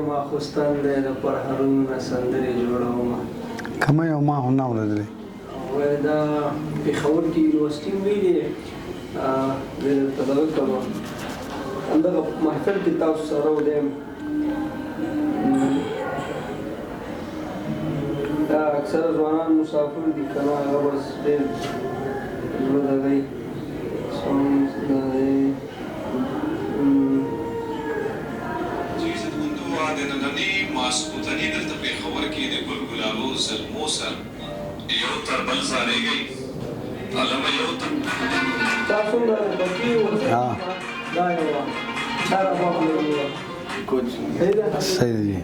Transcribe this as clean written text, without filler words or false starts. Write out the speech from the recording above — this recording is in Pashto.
ما خوستان دی د پرهرونو سندرې جوړوم. کومه یو ما هم نه اورېدلې. دا پېښور کې یونیورسټي ویلې زه درته دغه کوم همدغه محفل کې تاسو سره ودیم. دا اکثره ځوانان مسافر دي که نه هغه بس ډېر زړه دغی د نننۍ ماسخوتني دلته پېښور کې د ګل ګلابو زلمو سر یو تر بل زارېږئ علمه یو تر تاسو د بکي دا یوه چاره باغ لري صحیح دی.